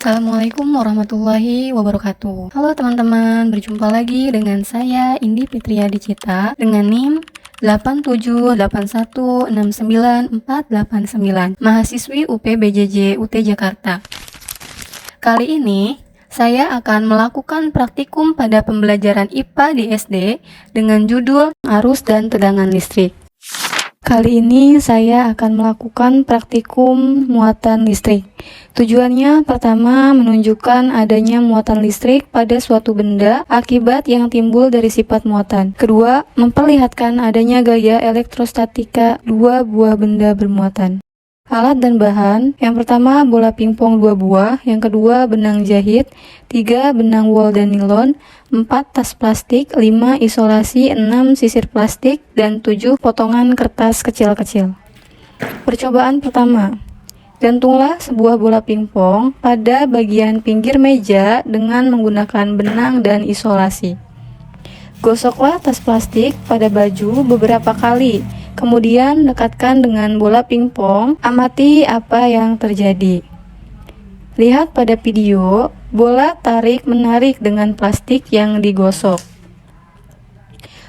Assalamualaikum warahmatullahi wabarakatuh. Halo teman-teman, berjumpa lagi dengan saya Indi Fitria Dicita dengan NIM 878169489, mahasiswi UPBJJ UT Jakarta. Kali ini saya akan melakukan praktikum pada pembelajaran IPA di SD dengan judul Arus dan Tegangan Listrik. Kali ini saya akan melakukan praktikum muatan listrik. Tujuannya pertama menunjukkan adanya muatan listrik pada suatu benda akibat yang timbul dari sifat muatan. Kedua, memperlihatkan adanya gaya elektrostatika dua buah benda bermuatan. Alat dan bahan, yang pertama bola pingpong 2 buah, yang kedua benang jahit, 3 benang wol dan nilon, 4 tas plastik, 5 isolasi, 6 sisir plastik, dan 7 potongan kertas kecil-kecil. Percobaan pertama, gantunglah sebuah bola pingpong pada bagian pinggir meja dengan menggunakan benang dan isolasi. Gosoklah tas plastik pada baju beberapa kali. Kemudian dekatkan dengan bola pingpong, amati apa yang terjadi. Lihat pada video, bola tarik-menarik dengan plastik yang digosok.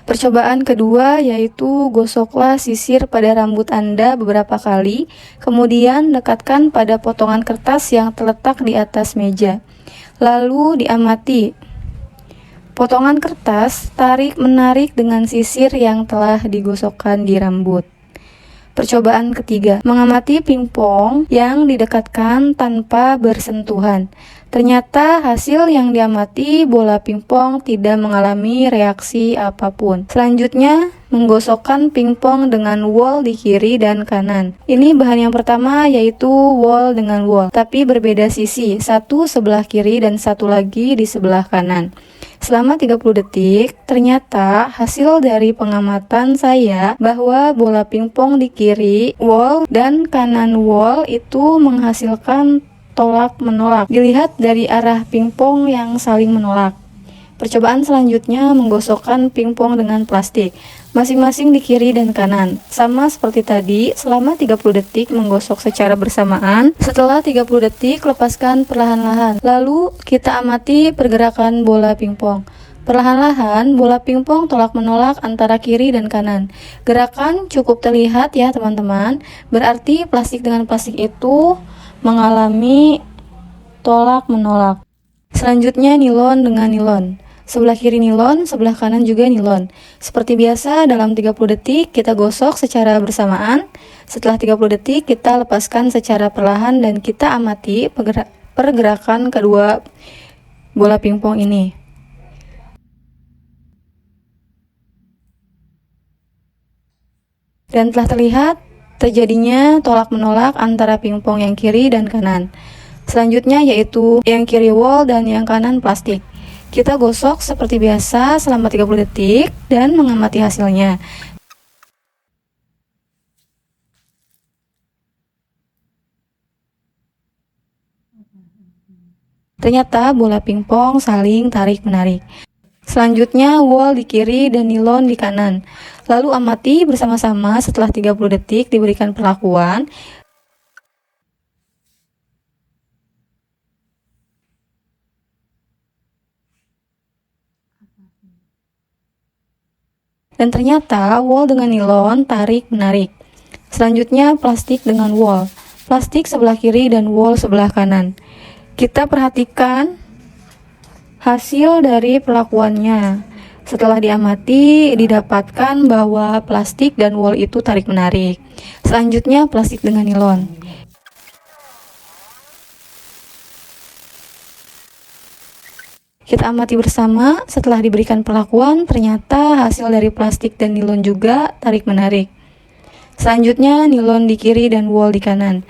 Percobaan kedua yaitu gosoklah sisir pada rambut Anda beberapa kali, kemudian dekatkan pada potongan kertas yang terletak di atas meja. Lalu diamati. Potongan kertas tarik-menarik dengan sisir yang telah digosokkan di rambut. Percobaan ketiga, mengamati pingpong yang didekatkan tanpa bersentuhan. Ternyata hasil yang diamati bola pingpong tidak mengalami reaksi apapun. Selanjutnya, menggosokkan pingpong dengan wol di kiri dan kanan. Ini bahan yang pertama yaitu wol dengan wol, tapi berbeda sisi, satu sebelah kiri dan satu lagi di sebelah kanan. Selama 30 detik, ternyata hasil dari pengamatan saya bahwa bola pingpong di kiri wall dan kanan wall itu menghasilkan tolak-menolak. Dilihat dari arah pingpong yang saling menolak. Percobaan selanjutnya menggosokkan pingpong dengan plastik, masing-masing di kiri dan kanan. Sama seperti tadi, selama 30 detik menggosok secara bersamaan. Setelah 30 detik, lepaskan perlahan-lahan. Lalu, kita amati pergerakan bola pingpong. Perlahan-lahan, bola pingpong tolak-menolak antara kiri dan kanan. Gerakan cukup terlihat ya teman-teman. Berarti plastik dengan plastik itu mengalami tolak-menolak. Selanjutnya nilon dengan nilon. Sebelah kiri nilon, sebelah kanan juga nilon. Seperti biasa, dalam 30 detik kita gosok secara bersamaan. Setelah 30 detik kita lepaskan secara perlahan dan kita amati pergerakan kedua bola pingpong ini. Dan telah terlihat terjadinya tolak-menolak antara pingpong yang kiri dan kanan. Selanjutnya yaitu yang kiri wol dan yang kanan plastik. Kita gosok seperti biasa selama 30 detik dan mengamati hasilnya. Ternyata bola pingpong saling tarik-menarik. Selanjutnya wol di kiri dan nilon di kanan. Lalu amati bersama-sama setelah 30 detik diberikan perlakuan. Dan ternyata wol dengan nilon tarik-menarik. Selanjutnya plastik dengan wol. Plastik sebelah kiri dan wol sebelah kanan. Kita perhatikan hasil dari perlakuannya. Setelah diamati, didapatkan bahwa plastik dan wol itu tarik-menarik. Selanjutnya plastik dengan nilon. Kita amati bersama, setelah diberikan perlakuan, ternyata hasil dari plastik dan nilon juga tarik-menarik. Selanjutnya, nilon di kiri dan wol di kanan.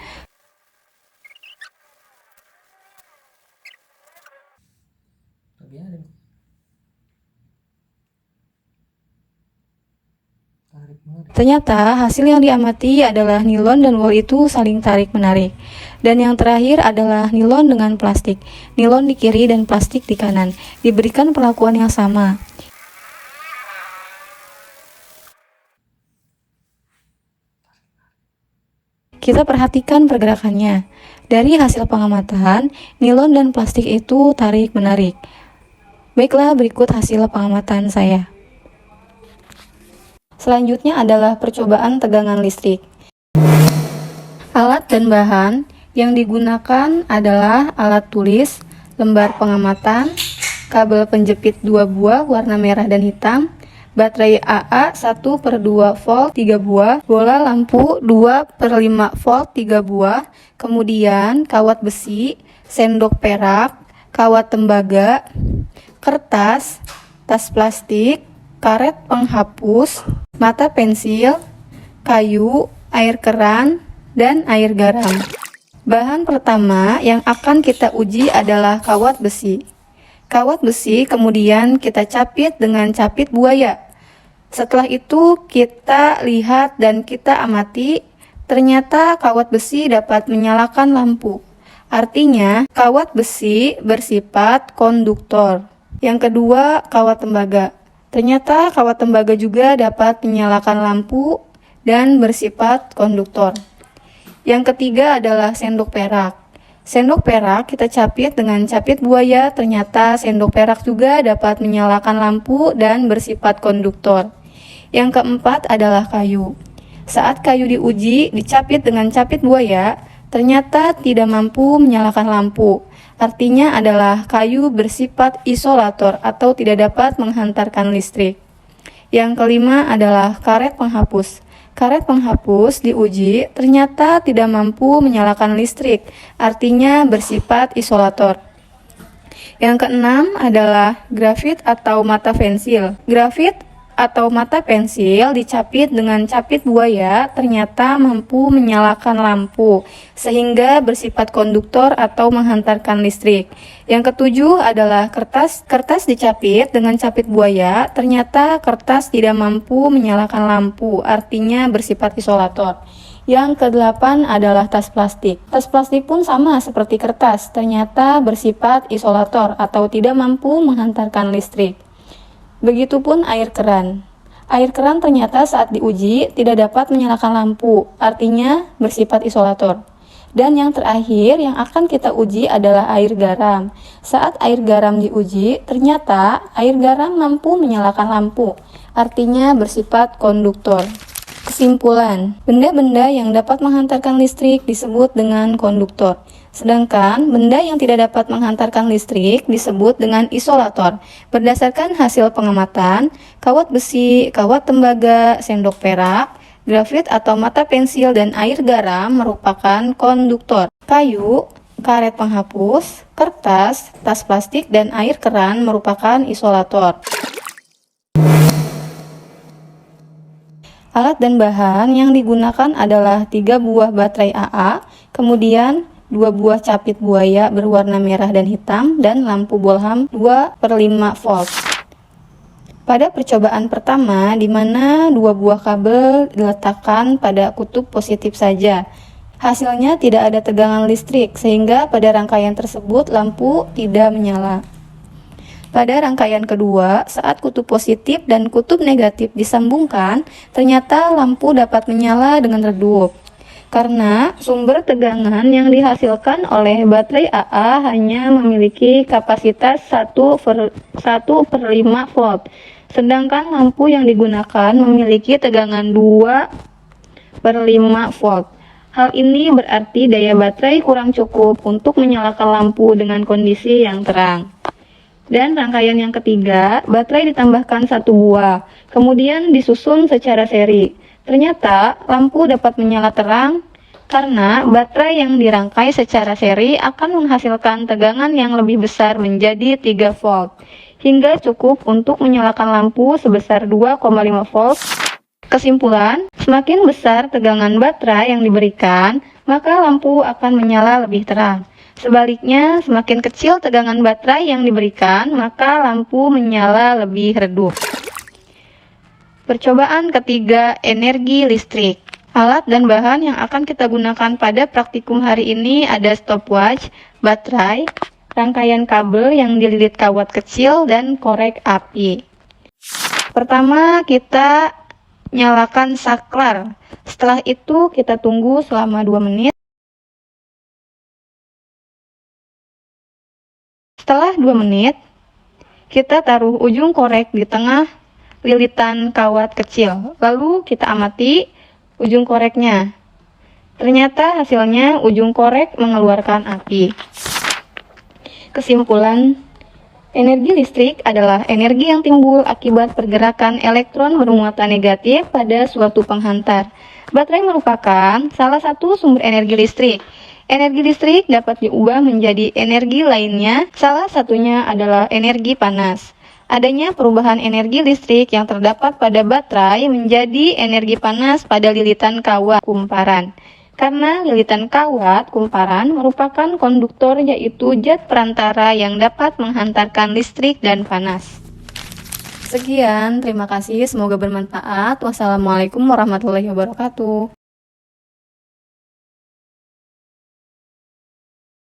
Ternyata hasil yang diamati adalah nilon dan wol itu saling tarik-menarik. Dan yang terakhir adalah nilon dengan plastik. Nilon di kiri dan plastik di kanan. Diberikan perlakuan yang sama. Kita perhatikan pergerakannya. Dari hasil pengamatan, nilon dan plastik itu tarik-menarik. Baiklah, berikut hasil pengamatan saya. Selanjutnya adalah percobaan tegangan listrik. Alat dan bahan yang digunakan adalah alat tulis, lembar pengamatan, kabel penjepit 2 buah warna merah dan hitam, baterai AA 1/2 volt 3 buah, bola lampu 2/5 volt 3 buah, kemudian kawat besi, sendok perak, kawat tembaga, kertas, tas plastik, karet penghapus, mata pensil, kayu, air keran, dan air garam. Bahan pertama yang akan kita uji adalah kawat besi. Kawat besi kemudian kita capit dengan capit buaya. Setelah itu kita lihat dan kita amati, ternyata kawat besi dapat menyalakan lampu. Artinya, kawat besi bersifat konduktor. Yang kedua, kawat tembaga. Ternyata kawat tembaga juga dapat menyalakan lampu dan bersifat konduktor. Yang ketiga adalah sendok perak. Sendok perak kita capit dengan capit buaya, ternyata sendok perak juga dapat menyalakan lampu dan bersifat konduktor. Yang keempat adalah kayu. Saat kayu diuji, dicapit dengan capit buaya, ternyata tidak mampu menyalakan lampu. Artinya adalah kayu bersifat isolator atau tidak dapat menghantarkan listrik. Yang kelima adalah karet penghapus. Karet penghapus diuji ternyata tidak mampu menyalakan listrik, artinya bersifat isolator. Yang keenam adalah grafit atau mata pensil. Grafit atau mata pensil dicapit dengan capit buaya ternyata mampu menyalakan lampu sehingga bersifat konduktor atau menghantarkan listrik. Yang ketujuh adalah kertas. Kertas dicapit dengan capit buaya ternyata kertas tidak mampu menyalakan lampu, artinya bersifat isolator. Yang kedelapan adalah tas plastik. Tas plastik pun sama seperti kertas, ternyata bersifat isolator atau tidak mampu menghantarkan listrik. Begitupun air keran. Air keran ternyata saat diuji tidak dapat menyalakan lampu, artinya bersifat isolator. Dan yang terakhir yang akan kita uji adalah air garam. Saat air garam diuji, ternyata air garam mampu menyalakan lampu, artinya bersifat konduktor. Kesimpulan, benda-benda yang dapat menghantarkan listrik disebut dengan konduktor. Sedangkan benda yang tidak dapat menghantarkan listrik disebut dengan isolator. Berdasarkan hasil pengamatan, kawat besi, kawat tembaga, sendok perak, grafit atau mata pensil, dan air garam merupakan konduktor. Kayu, karet penghapus, kertas, tas plastik, dan air keran merupakan isolator. Alat dan bahan yang digunakan adalah 3 buah baterai AA, kemudian 2 buah capit buaya berwarna merah dan hitam, dan lampu bolham 2/5 volt. Pada percobaan pertama, di mana 2 buah kabel diletakkan pada kutub positif saja, hasilnya tidak ada tegangan listrik, sehingga pada rangkaian tersebut lampu tidak menyala. Pada rangkaian kedua, saat kutub positif dan kutub negatif disambungkan, ternyata lampu dapat menyala dengan redup. Karena sumber tegangan yang dihasilkan oleh baterai AA hanya memiliki kapasitas 1/5 volt, sedangkan lampu yang digunakan memiliki tegangan 2/5 volt. Hal ini berarti daya baterai kurang cukup untuk menyalakan lampu dengan kondisi yang terang. Dan rangkaian yang ketiga, baterai ditambahkan 1 buah, kemudian disusun secara seri. Ternyata lampu dapat menyala terang karena baterai yang dirangkai secara seri akan menghasilkan tegangan yang lebih besar menjadi 3 volt, hingga cukup untuk menyalakan lampu sebesar 2,5 volt. Kesimpulan, semakin besar tegangan baterai yang diberikan, maka lampu akan menyala lebih terang. Sebaliknya, semakin kecil tegangan baterai yang diberikan, maka lampu menyala lebih redup. Percobaan ketiga, energi listrik. Alat dan bahan yang akan kita gunakan pada praktikum hari ini ada stopwatch, baterai, rangkaian kabel yang dililit kawat kecil, dan korek api. Pertama, kita nyalakan saklar. Setelah itu, kita tunggu selama 2 menit. Setelah 2 menit, kita taruh ujung korek di tengah lilitan kawat kecil. Lalu kita amati ujung koreknya. Ternyata hasilnya ujung korek mengeluarkan api. Kesimpulan, energi listrik adalah energi yang timbul akibat pergerakan elektron bermuatan negatif pada suatu penghantar. Baterai merupakan salah satu sumber energi listrik. Energi listrik dapat diubah menjadi energi lainnya, salah satunya adalah energi panas. Adanya perubahan energi listrik yang terdapat pada baterai menjadi energi panas pada lilitan kawat kumparan. Karena lilitan kawat kumparan merupakan konduktor, yaitu zat perantara yang dapat menghantarkan listrik dan panas. Sekian, terima kasih, semoga bermanfaat. Wassalamualaikum warahmatullahi wabarakatuh.